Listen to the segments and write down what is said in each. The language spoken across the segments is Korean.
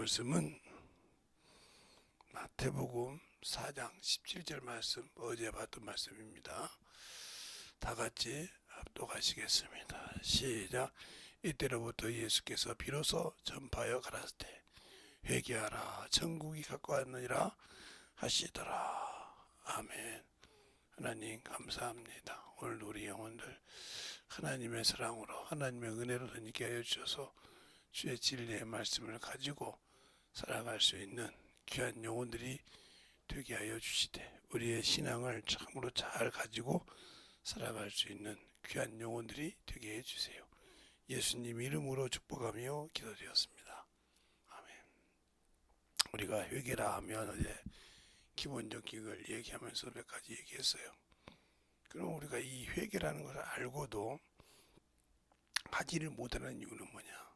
말씀은 마태복음 4장 17절 말씀, 어제 봤던 말씀입니다. 다 같이 합독하시겠습니다. 시작. 이때로부터 예수께서 비로소 전파하여 가라사대 회개하라 천국이 가까웠느니라 하시더라. 아멘. 하나님 감사합니다. 오늘 우리 영혼들 하나님의 사랑으로 하나님의 은혜로 덧있게 하여 주셔서 주의 진리의 말씀을 가지고 살아갈 수 있는 귀한 영혼들이 되게 하여 주시되 우리의 신앙을 참으로 잘 가지고 살아갈 수 있는 귀한 영혼들이 되게 해주세요. 예수님 이름으로 축복하며 기도드렸습니다. 아멘. 우리가 회개라 하면 어제 기본적인 걸 얘기하면서 몇 가지 얘기했어요. 그럼 우리가 이 회개라는 것을 알고도 하지를 못하는 이유는 뭐냐?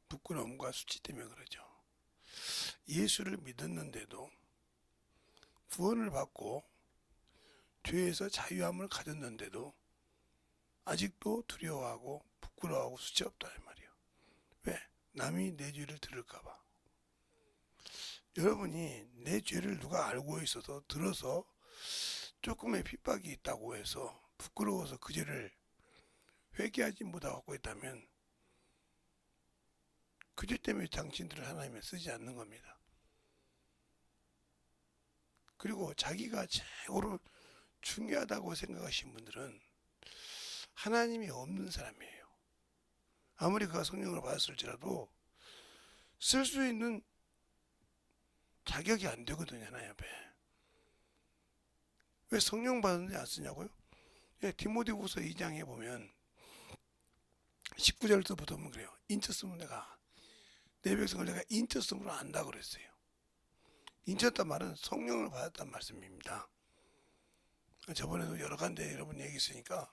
부끄러움과 수치 때문에 그러죠. 예수를 믿었는데도 구원을 받고 죄에서 자유함을 가졌는데도 아직도 두려워하고 부끄러워하고 수치없다 이 말이에요. 왜? 남이 내 죄를 들을까봐. 여러분이 내 죄를 누가 알고 있어서 들어서 조금의 핍박이 있다고 해서 부끄러워서 그 죄를 회개하지 못하고 있다면 그 죄 때문에 당신들을 하나님에 쓰지 않는 겁니다. 그리고 자기가 최고로 중요하다고 생각하시는 분들은 하나님이 없는 사람이에요. 아무리 그가 성령을 받았을지라도 쓸 수 있는 자격이 안 되거든요, 하나님 앞에. 왜 성령 받았는데 안 쓰냐고요? 예, 디모데후서 2장에 보면 19절부터 보면 그래요. 인쳤으면 내 백성을 내가 인쳤으므로 안다 그랬어요. 인쳤단 말은 성령을 받았단 말씀입니다. 저번에도 여러 간데 여러분 얘기 있으니까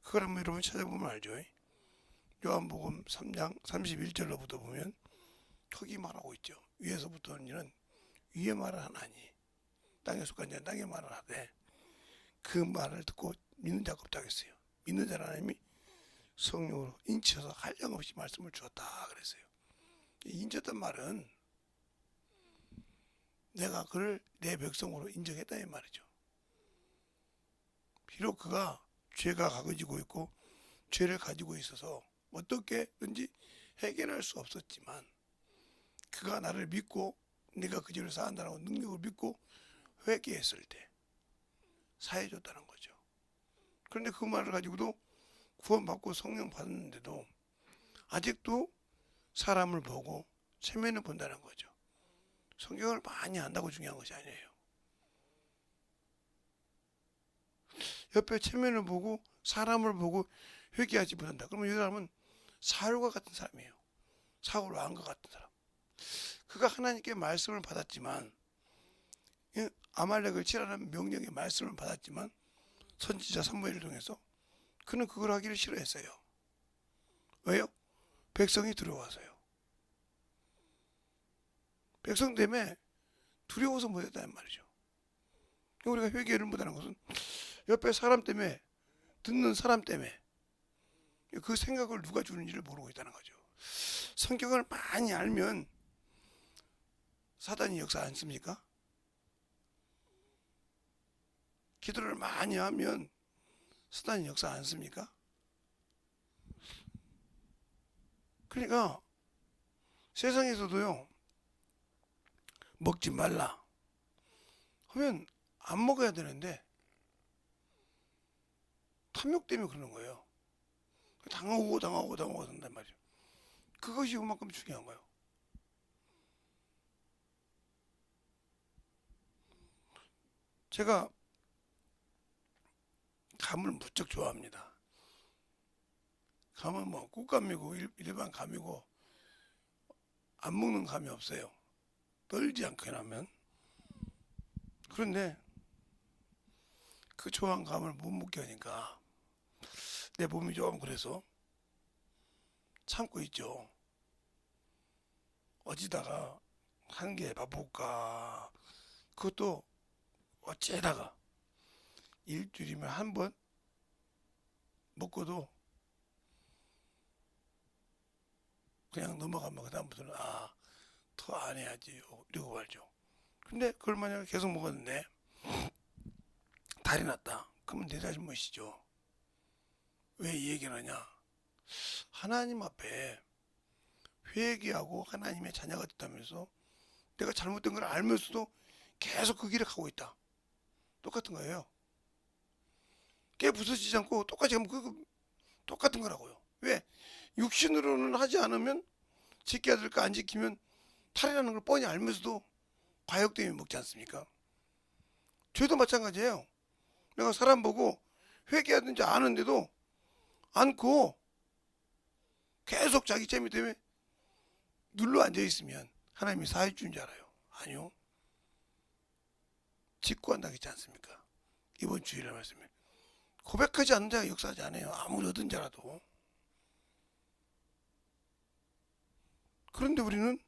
그걸 한번 여러분 찾아보면 알죠. 요한복음 3장 31절로부터 보면 거기 말하고 있죠. 위에서부터는 이는 위에 말을 하나니 땅에 속한 자는 땅에 말을 하되 그 말을 듣고 믿는 자가 없다고 했어요. 믿는 자는 하나님이 성령으로 인쳐서 한량없이 말씀을 주었다 그랬어요. 인쳤단 말은 내가 그를 내 백성으로 인정했다 이 말이죠. 비록 그가 죄가 가지고 있고 죄를 가지고 있어서 어떻게든지 해결할 수 없었지만 그가 나를 믿고 내가 그 죄를 사한다고 능력을 믿고 회개했을 때 사해줬다는 거죠. 그런데 그 말을 가지고도 구원받고 성령 받았는데도 아직도 사람을 보고 체면을 본다는 거죠. 성경을 많이 안다고 중요한 것이 아니에요. 옆에 체면을 보고 사람을 보고 회개하지 못한다. 그러면 이 사람은 사울과 같은 사람이에요. 사울 왕과 같은 사람. 그가 하나님께 말씀을 받았지만 아말렉을 치라는 명령의 말씀을 받았지만 선지자 사무엘을 통해서 그는 그걸 하기를 싫어했어요. 왜요? 백성이 두려워서요. 백성 때문에 두려워서 못했다는 말이죠. 우리가 회개를 못하는 것은 옆에 사람 때문에 듣는 사람 때문에 그 생각을 누가 주는지를 모르고 있다는 거죠. 성경을 많이 알면 사단이 역사 안 씁니까? 기도를 많이 하면 사단이 역사 안 씁니까? 그러니까 세상에서도요 먹지 말라 하면 안 먹어야 되는데 탐욕 때문에 그러는 거예요. 당하고 한단 말이죠. 그것이 그만큼 중요한 거예요. 제가 감을 무척 좋아합니다. 감은 뭐 꽃감이고 일반 감이고 안 먹는 감이 없어요. 떨지 않게 하면. 그런데 그 좋아한 감을 못 먹게 하니까 내 몸이 조금 그래서 참고 있죠. 어찌다가 한 개 맛볼까. 그것도 어째다가 일주일이면 한 번 먹고도 그냥 넘어가면 그다음부터는 안 해야지 이러고 말죠. 근데 그걸 만약에 계속 먹었는데 달이 났다. 그러면 내 잘못이죠. 왜 이 얘기를 하냐? 하나님 앞에 회개하고 하나님의 자녀가 됐다면서 내가 잘못된 걸 알면서도 계속 그 길을 가고 있다. 똑같은 거예요. 깨 부서지지 않고 똑같이 하면 똑같은 거라고요. 왜? 육신으로는 하지 않으면 지켜야 될 거 안 지키면 탈이라는 걸 뻔히 알면서도 과욕 때문에 먹지 않습니까? 죄도 마찬가지예요. 내가 사람 보고 회개하든지 아는데도 않고 계속 자기 재미 때문에 눌러 앉아 있으면 하나님이 사해 주는 줄 알아요. 아니요. 직구한다겠지 않습니까? 이번 주일날 말씀에 고백하지 않는 자가 역사하지 않아요. 아무리 얻은 자라도. 그런데 우리는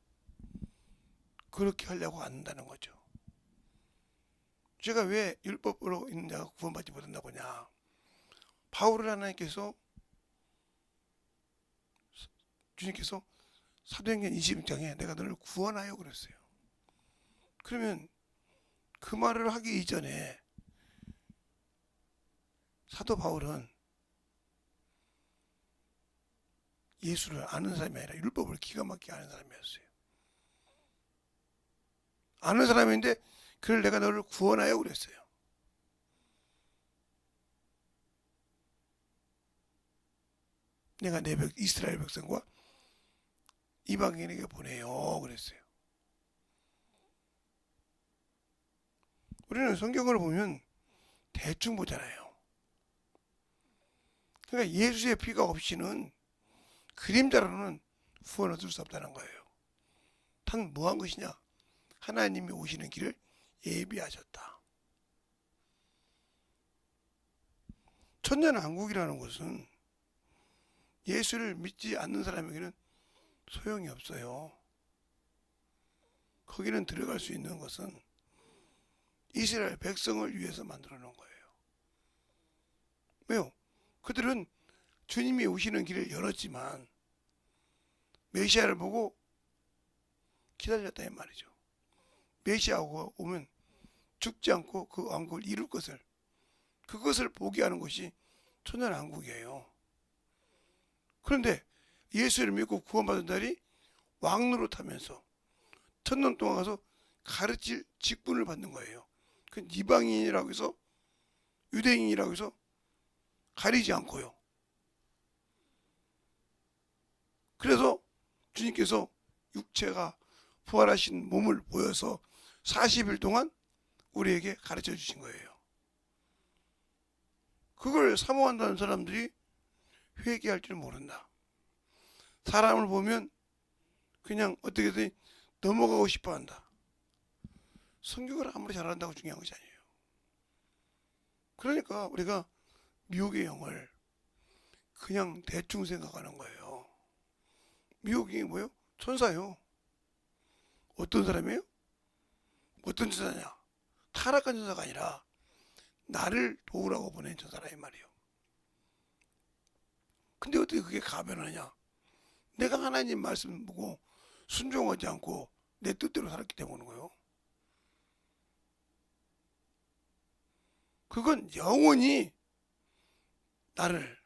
그렇게 하려고 한다는 거죠. 제가 왜 율법으로 있는 자가 구원받지 못한다고 하냐? 바울을 하나님께서 주님께서 사도행전 20장에 내가 너를 구원하여 그랬어요. 그러면 그 말을 하기 이전에 사도 바울은 예수를 아는 사람이 아니라 율법을 기가 막히게 아는 사람이었어요. 아는 사람인데 그를 내가 너를 구원하여 그랬어요. 내가 내 이스라엘 백성과 이방인에게 보내요 그랬어요. 우리는 성경을 보면 대충 보잖아요. 그러니까 예수의 피가 없이는 그림자로는 구원 얻을 수 없다는 거예요. 단 뭐한 것이냐? 하나님이 오시는 길을 예비하셨다. 천년왕국이라는 것은 예수를 믿지 않는 사람에게는 소용이 없어요. 거기는 들어갈 수 있는 것은 이스라엘 백성을 위해서 만들어 놓은 거예요. 왜요? 그들은 주님이 오시는 길을 열었지만 메시아를 보고 기다렸다 이 말이죠. 메시아가 오면 죽지 않고 그 왕국을 이룰 것을, 그것을 보게 하는 것이 천년왕국이에요. 그런데 예수를 믿고 구원받은 자들이 왕노릇하면서 천년 동안 가서 가르칠 직분을 받는 거예요. 그 이방인이라고 해서 유대인이라고 해서 가리지 않고요. 그래서 주님께서 육체가 부활하신 몸을 보여서 40일 동안 우리에게 가르쳐 주신 거예요. 그걸 사모한다는 사람들이 회개할 줄 모른다. 사람을 보면 그냥 어떻게든 넘어가고 싶어 한다. 성경을 아무리 잘한다고 중요한 것이 아니에요. 그러니까 우리가 미혹의 영을 그냥 대충 생각하는 거예요. 미혹이 뭐예요? 천사예요. 어떤 사람이에요? 어떤 천사냐? 타락한 천사가 아니라 나를 도우라고 보낸 천사라 이 말이에요. 근데 어떻게 그게 가변하냐? 내가 하나님 말씀 보고 순종하지 않고 내 뜻대로 살았기 때문인 거예요. 그건 영원히 나를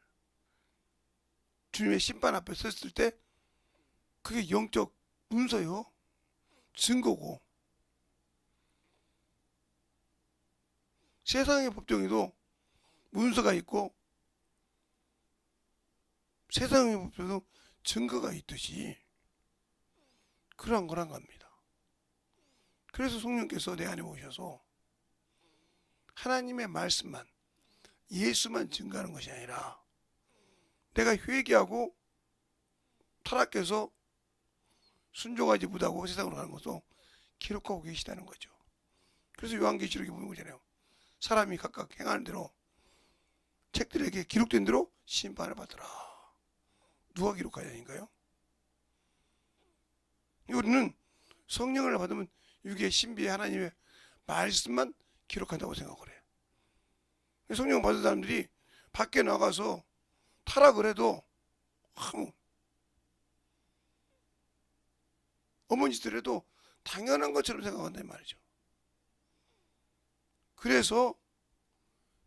주님의 심판 앞에 섰을 때 그게 영적 문서요. 증거고. 세상의 법정에도 문서가 있고 세상의 법정에도 증거가 있듯이 그러한 거란 겁니다. 그래서 성령께서 내 안에 오셔서 하나님의 말씀만, 예수만 증거하는 것이 아니라 내가 회개하고 타락해서 순종하지 못하고 세상으로 가는 것도 기록하고 계시다는 거죠. 그래서 요한계시록에 보는 거잖아요. 사람이 각각 행하는 대로 책들에게 기록된 대로 심판을 받더라. 누가 기록하냐니까요. 우리는 성령을 받으면 육의 신비의 하나님의 말씀만 기록한다고 생각을 해요. 성령 받은 사람들이 밖에 나가서 타락을 해도 아무 어머니 짓을 해도 당연한 것처럼 생각한단 말이죠. 그래서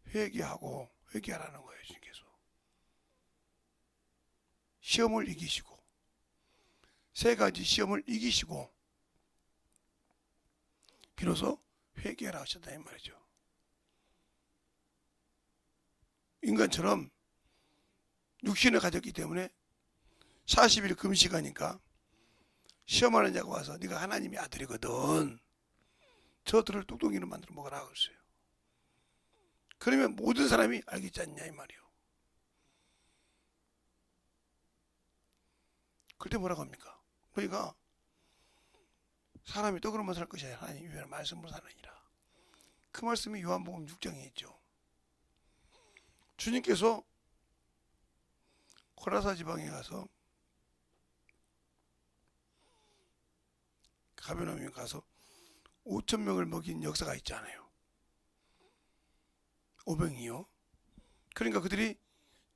회개하라는 거예요. 주님께서. 시험을 이기시고, 세 가지 시험을 이기시고 비로소 회개하라 하셨다 이 말이죠. 인간처럼 육신을 가졌기 때문에 40일 금식하니까 시험하는 자가 와서 네가 하나님의 아들이거든, 저들을 뚝뚝이로 만들어 먹으라 그랬어요. 그러면 모든 사람이 알겠지 않냐 이 말이요. 그때 뭐라고 합니까? 너희가 사람이 떡으로만 살 것이 아니라 하나님 위하는 말씀으로 사느니라. 그 말씀이 요한복음 6장에 있죠. 주님께서 코라사 지방에 가서 가버나움에 가서 5천 명을 먹인 역사가 있잖아요. 오병이요. 그러니까 그들이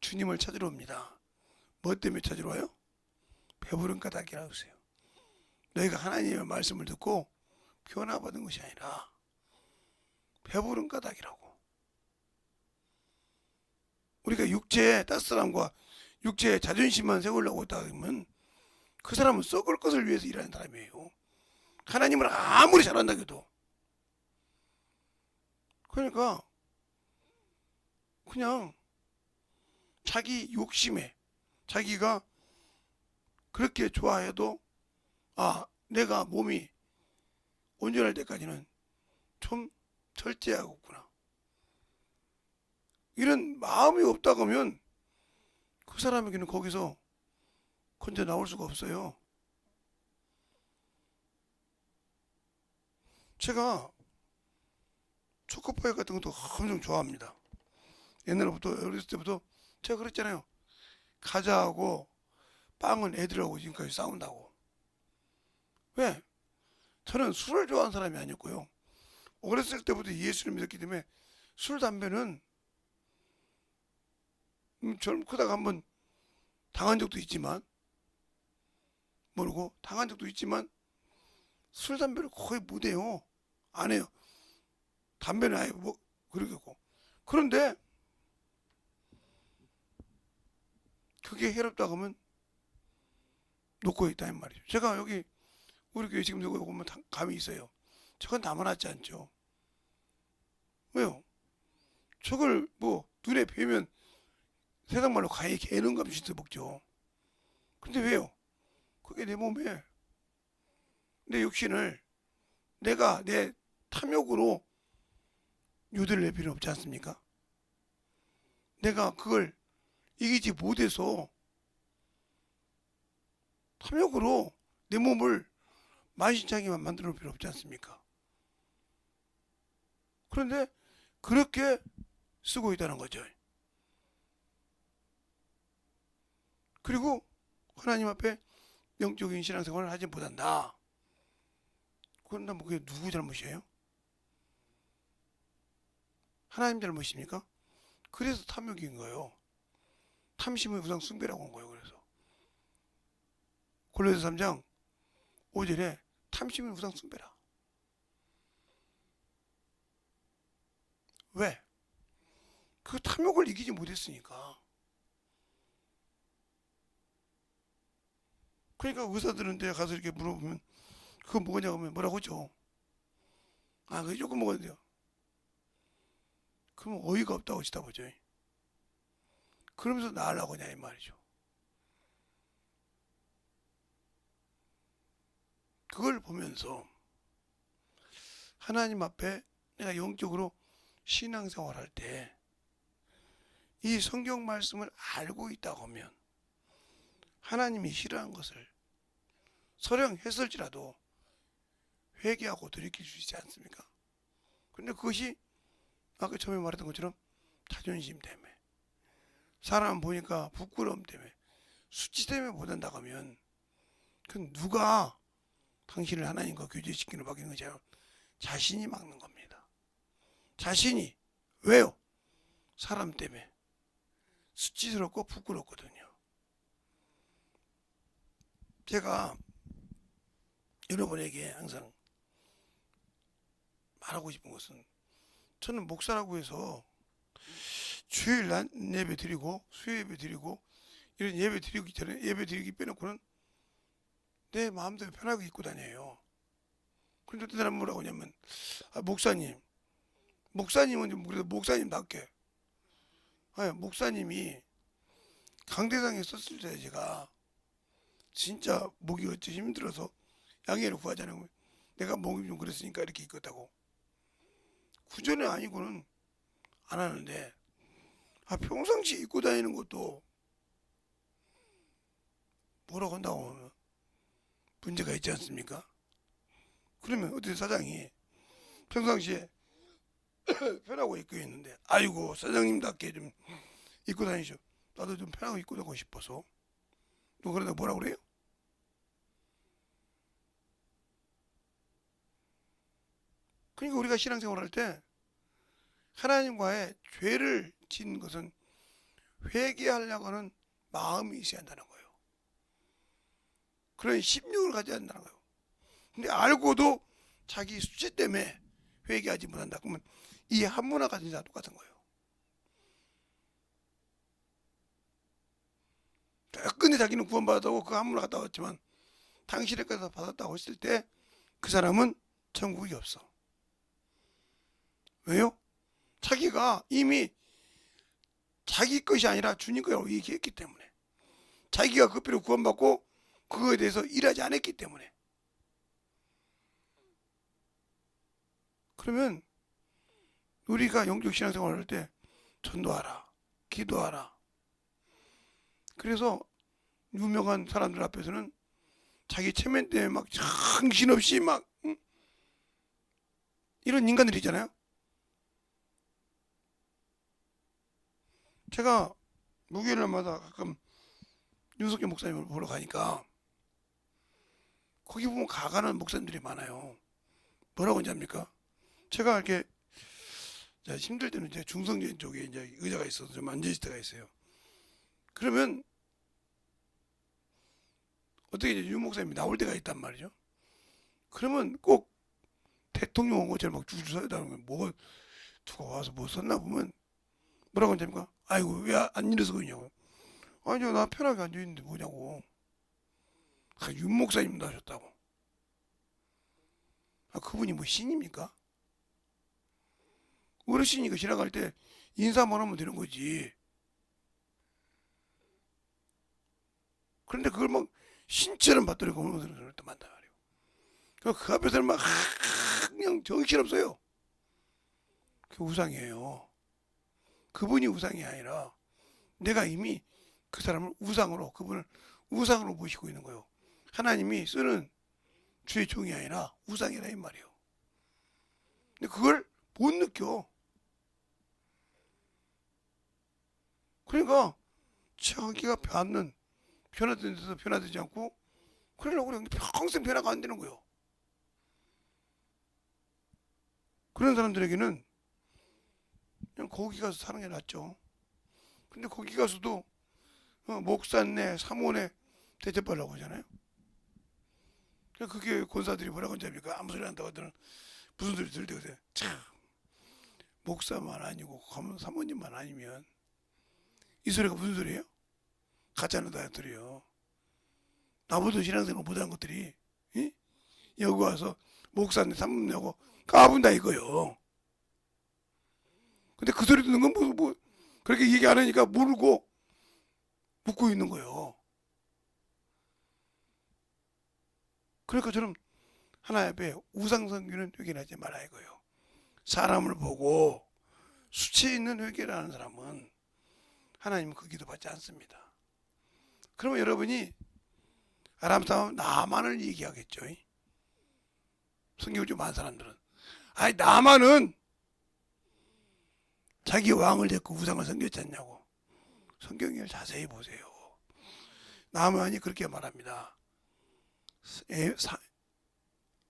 주님을 찾으러 옵니다. 뭐 때문에 찾으러 와요? 배부른 까닭이라고 했어요. 너희가 하나님의 말씀을 듣고 변화받은 것이 아니라 배부른 까닭이라고. 우리가 육체의 따스함과 육체의 자존심만 세우려고 했다 그러면 그 사람은 썩을 것을 위해서 일하는 사람이에요. 하나님을 아무리 잘한다고 해도. 그러니까 그냥 자기 욕심에 자기가 그렇게 좋아해도 내가 몸이 온전할 때까지는 좀 절제하겠구나, 이런 마음이 없다고 하면 그 사람에게는 거기서 건져 나올 수가 없어요. 제가 초코파이 같은 것도 엄청 좋아합니다. 옛날부터 어렸을 때부터 제가 그랬잖아요. 과자하고 빵은 애들하고 지금까지 싸운다고. 왜? 저는 술을 좋아하는 사람이 아니었고요. 어렸을 때부터 예수를 믿었기 때문에 술, 담배는 좀 크다가 한번 당한 적도 있지만 모르고 당한 적도 있지만 술, 담배를 거의 못해요. 안 해요. 담배는 아예 뭐 그러겠고. 그런데 그게 해롭다고 하면 놓고 있다 이 말이죠. 제가 여기 우리 교회 지금 누구 오면 감이 있어요. 저건 남아났지 않죠. 왜요? 저걸 뭐 눈에 뵈면 세상 말로 가히 개는 값이 먹죠. 근데 왜요? 그게 내 몸에 내 육신을 내가 내 탐욕으로 유도를 낼 필요는 없지 않습니까? 내가 그걸 이기지 못해서 탐욕으로 내 몸을 만신창이만 만들어 놓을 필요 없지 않습니까? 그런데 그렇게 쓰고 있다는 거죠. 그리고 하나님 앞에 영적인 신앙생활을 하지 못한다. 그런다면 그게 누구 잘못이에요? 하나님 잘못입니까? 그래서 탐욕인 거예요. 탐심의 우상 숭배라고 한 거예요. 그래서 골로새 3장 5절에 탐심의 우상 숭배라. 왜? 그 탐욕을 이기지 못했으니까. 그러니까 의사들은 데 가서 이렇게 물어보면 그거 뭐냐고 하면 뭐라고 하죠? 그게 조금 먹어야 돼요. 그러면 어이가 없다고 치다보죠. 그러면서 나으려고 하냐 이 말이죠. 그걸 보면서 하나님 앞에 내가 영적으로 신앙생활할 때 이 성경 말씀을 알고 있다고 하면 하나님이 싫어하는 것을 설령 했을지라도 회개하고 돌이킬 수 있지 않습니까? 그런데 그것이 아까 처음에 말했던 것처럼 자존심 때문에, 사람 보니까 부끄러움 때문에, 수치 때문에 못한다고 하면 그건 누가 당신을 하나님과 교제시키는 바뀌는 것이 아니라 자신이 막는 겁니다. 자신이. 왜요? 사람 때문에 수치스럽고 부끄럽거든요. 제가 여러분에게 항상 말하고 싶은 것은, 저는 목사라고 해서 주일 날 예배 드리고 수요 예배 드리고 이런 예배 드리기 전에 예배 드리기 빼놓고는 내 마음대로 편하게 입고 다녀요. 그런데 어떤 사람은 뭐라고 하냐면, 목사님은 좀 그래도 목사님답게, 목사님이 강대상에 썼을 때 제가 진짜 목이 어찌 힘들어서 양해를 구하자는, 내가 목이 좀 그랬으니까 이렇게 입었다고. 구전이 아니고는 안 하는데, 평상시 입고 다니는 것도 뭐라고 한다고 하면 문제가 있지 않습니까? 그러면 어떤 사장이 평상시에 편하고 입고 있는데, 아이고 사장님답게 좀 입고 다니죠. 나도 좀 편하게 입고 다니고 싶어서. 너 그러다 뭐라 그래요? 그러니까 우리가 신앙생활 할 때 하나님과의 죄를 짓는 것은 회개하려고 하는 마음이 있어야 한다는 거예요. 그런 심령을 가져야 한다는 거예요. 근데 알고도 자기 수치 때문에 회개하지 못한다. 그러면 이 한문화 가진 자와 똑같은 거예요. 근데 자기는 구원받았다고 그 한문화 갔다 왔지만 당신의 것에서 받았다고 했을 때 그 사람은 천국이 없어. 왜요? 자기가 이미 자기 것이 아니라 주님 거라고 얘기했기 때문에, 자기가 그 필요 구원받고 그거에 대해서 일하지 않았기 때문에. 그러면 우리가 영적 신앙생활을 할 때 전도하라, 기도하라. 그래서 유명한 사람들 앞에서는 자기 체면 때문에 막 정신없이 막 이런 인간들이 있잖아요. 제가 목요일마다 가끔 윤석열 목사님을 보러 가니까 거기 보면 가가는 목사님들이 많아요. 뭐라고 하는지 압니까? 제가 이렇게 힘들 때는 이제 중성적인 쪽에 이제 의자가 있어서 좀 앉아있을 때가 있어요. 그러면 어떻게 이제 윤 목사님이 나올 때가 있단 말이죠. 그러면 꼭 대통령 온 것처럼 막 줄줄 서야 되는 거예요. 뭐가 누가 와서 뭐 썼나 보면 뭐라고 하냐니까, 아이고 왜 안 일어서 그러냐고. 아니요, 나 편하게 앉아있는데 뭐냐고. 윤 목사님도 하셨다고. 그분이 뭐 신입니까? 어르신이니까 지나갈 때 인사만 하면 되는 거지. 그런데 그걸 막 신처럼 받들고 오는 사람도 많단 말이에요. 그 앞에서는 막 그냥 정신없어요. 그게 우상이에요. 그분이 우상이 아니라 내가 이미 그 사람을 우상으로, 그분을 우상으로 모시고 있는 거예요. 하나님이 쓰는 주의 종이 아니라 우상이라 이 말이에요. 근데 그걸 못 느껴. 그러니까 자기가 변화된 데서 변화되지 않고 그러려고 그래. 평생 변화가 안 되는 거예요. 그런 사람들에게는 그냥 거기 가서 사는 게 낫죠. 근데 거기 가서도 목사네, 사모네 대접하려고 하잖아요. 그게 권사들이 뭐라고 하는지 압니까? 아무 소리 한다고 하더니 무슨 소리 들을 때 그래. 참, 목사만 아니고 사모님만 아니면 이 소리가 무슨 소리예요? 가짜는 다이어트래요. 나보다 신앙생활 못한 것들이 여기 와서 목사님 사모님하고 까분다 이거요. 근데 그 소리 듣는 건 뭐 그렇게 얘기 안 하니까 모르고 묻고 있는 거예요. 그러니까 저는 하나님 앞에 우상성기는 회개하지 말아 이거예요. 사람을 보고 수치 있는 회개를 하는 사람은 하나님은 그 기도 받지 않습니다. 그러면 여러분이 아람 사람 나만을 얘기하겠죠. 성경을 좀 아는 사람들은 아니 나만은 자기 왕을 데리고 우상을 섬겼지 않냐고. 성경을 자세히 보세요. 나만이 그렇게 말합니다.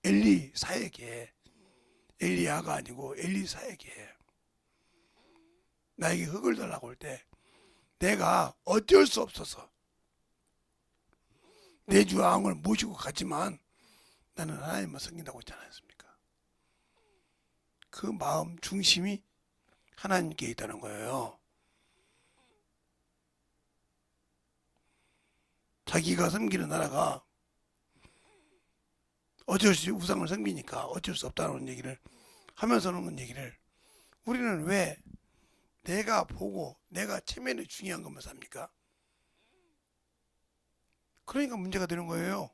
엘리사에게, 엘리야가 아니고 엘리사에게 나에게 흙을 달라고 할 때 내가 어쩔 수 없어서 내 주 왕을 모시고 갔지만 나는 하나님만 섬긴다고 했지 않았습니까? 그 마음 중심이 하나님께 있다는 거예요. 자기가 섬기는 나라가 어쩔 수 없이 우상을 섬기니까 어쩔 수 없다는 얘기를 하면서는 얘기를 우리는 왜 내가 보고 내가 체면이 중요한 것만 삽니까? 그러니까 문제가 되는 거예요.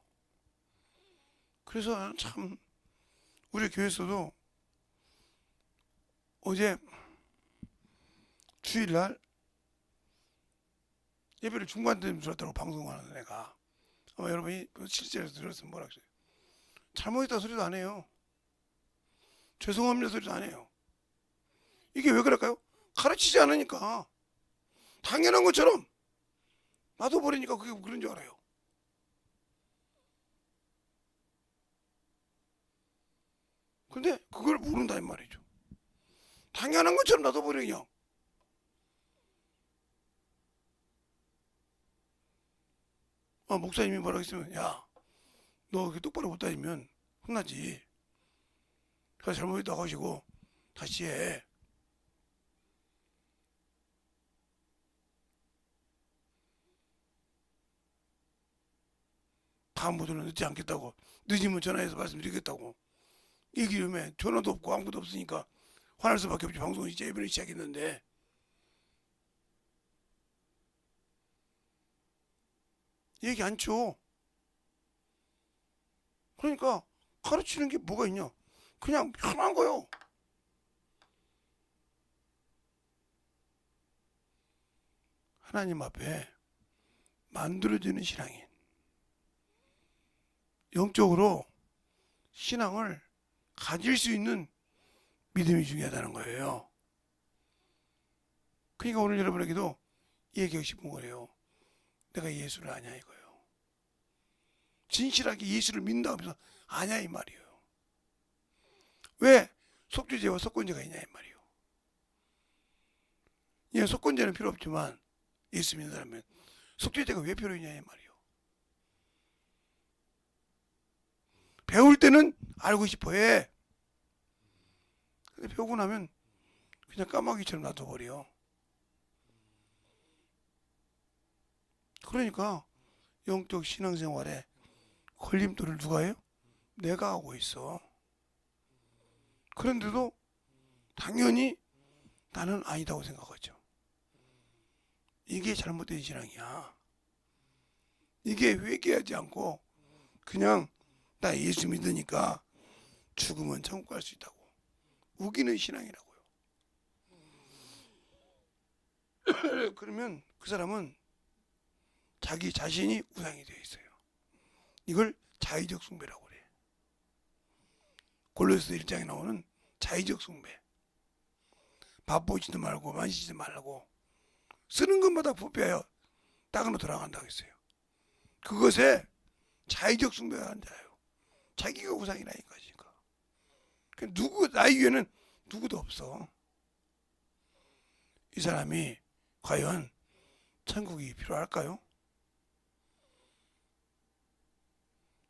그래서 참 우리 교회에서도 어제 주일날 예배를 중간쯤 들었다고 방송하는 애가 아마 여러분이 실제로 들었으면 뭐라 그래요? 잘못했다 소리도 안 해요. 죄송합니다 소리도 안 해요. 이게 왜 그럴까요? 가르치지 않으니까 당연한 것처럼 놔둬버리니까 그게 그런 줄 알아요. 근데 그걸 모른다 이 말이죠. 당연한 것처럼 놔둬버려 그냥. 목사님이 뭐라고 했으면 야 너 그렇게 똑바로 못 다니면 혼나지. 그래서 잘못했다고 하시고 다시 해. 다음부터는 늦지 않겠다고. 늦으면 전화해서 말씀드리겠다고. 얘기를 해. 전화도 없고 아무것도 없으니까 화날 수밖에 없지. 방송이 이제 예배를 시작했는데. 얘기 안 쳐. 그러니까 가르치는 게 뭐가 있냐. 그냥 편한 거요. 하나님 앞에 만들어지는 신앙인. 영적으로 신앙을 가질 수 있는 믿음이 중요하다는 거예요. 그러니까 오늘 여러분에게도 얘기하고 싶은 거예요. 내가 예수를 아냐 이거예요. 진실하게 예수를 믿는다고 하면서 아냐 이 말이에요. 왜 속죄제와 속건제가 있냐 이 말이에요. 예, 속건제는 필요 없지만 예수 믿는 사람은 속죄제가 왜 필요했냐 이 말이에요. 배울 때는 알고 싶어 해. 근데 배우고 나면 그냥 까마귀처럼 놔둬버려. 그러니까 영적 신앙생활에 걸림돌을 누가 해요? 내가 하고 있어. 그런데도 당연히 나는 아니다고 생각하죠. 이게 잘못된 신앙이야. 이게 회개하지 않고 그냥 나 예수 믿으니까 죽으면 천국 갈 수 있다고 우기는 신앙이라고요. 그러면 그 사람은 자기 자신이 우상이 되어 있어요. 이걸 자의적 숭배라고 그래. 골로새 1장에 나오는 자의적 숭배. 밥 보지도 말고 마시지도 말라고 쓰는 것마다 부패하여 땅으로 돌아간다고 했어요. 그것에 자의적 숭배가 하는 자예요. 자기가 우상이라니까. 누구 나의 위에는 누구도 없어. 이 사람이 과연 천국이 필요할까요?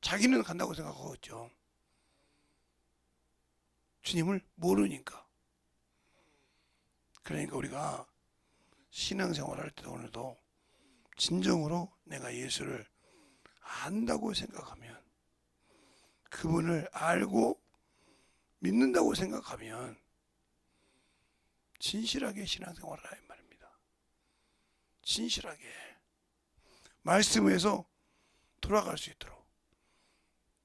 자기는 간다고 생각하고 있죠. 주님을 모르니까. 그러니까 우리가 신앙생활할 때 오늘도 진정으로 내가 예수를 안다고 생각하면 그분을 알고 믿는다고 생각하면 진실하게 신앙생활을 하란 말입니다. 진실하게 말씀에서 돌아갈 수 있도록.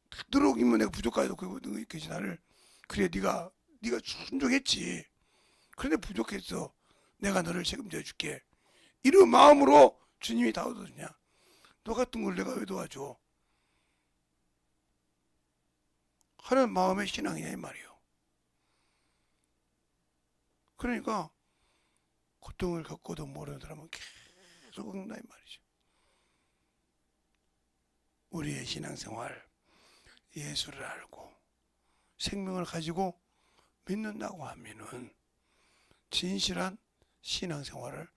되도록이면 내가 부족하여도 그것이 나를 그래 네가 순종했지. 그런데 부족했어. 내가 너를 책임져 줄게. 이런 마음으로 주님이 도와주냐. 너 같은 걸 내가 왜 도와줘? 하는 마음의 신앙이냐 이 말이에요. 그러니까 고통을 겪고도 모르는 사람은 계속 겪는다 이 말이죠. 우리의 신앙생활 예수를 알고 생명을 가지고 믿는다고 하면은 진실한 신앙생활을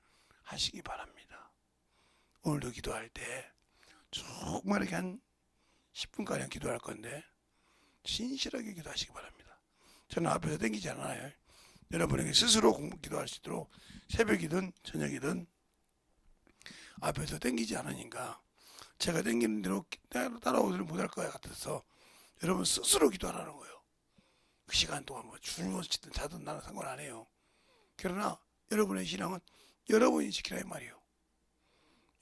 하시기 바랍니다. 오늘도 기도할 때 정말 이렇게 한 10분가량 기도할 건데 진실하게 기도하시기 바랍니다. 저는 앞에서 땡기지 않아요. 여러분에게 스스로 기도할 수 있도록 새벽이든 저녁이든 앞에서 땡기지 않으니까 제가 땡기는 대로 따라오지를 못할 것 같아서 여러분 스스로 기도하라는 거예요. 그 시간 동안 뭐 주무시든 자든 나는 상관 안 해요. 그러나 여러분의 신앙은 여러분이 지키라 이 말이에요.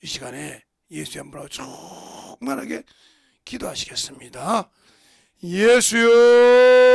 이 시간에 예수의 한번하고 충만하게 기도하시겠습니다. 예수여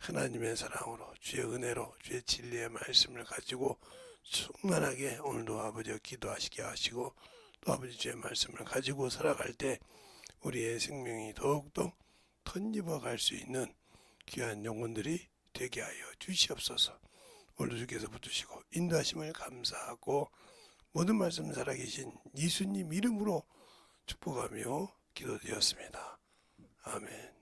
하나님의 사랑으로 주의 은혜로 주의 진리의 말씀을 가지고 충만하게 오늘도 아버지와 기도하시게 하시고 또 아버지 주의 말씀을 가지고 살아갈 때 우리의 생명이 더욱더 덧입어 갈 수 있는 귀한 영혼들이 되게 하여 주시옵소서. 오늘 주께서 붙드시고 인도하심을 감사하고 모든 말씀 살아계신 예수님 이름으로 축복하며 기도드렸습니다. 아멘.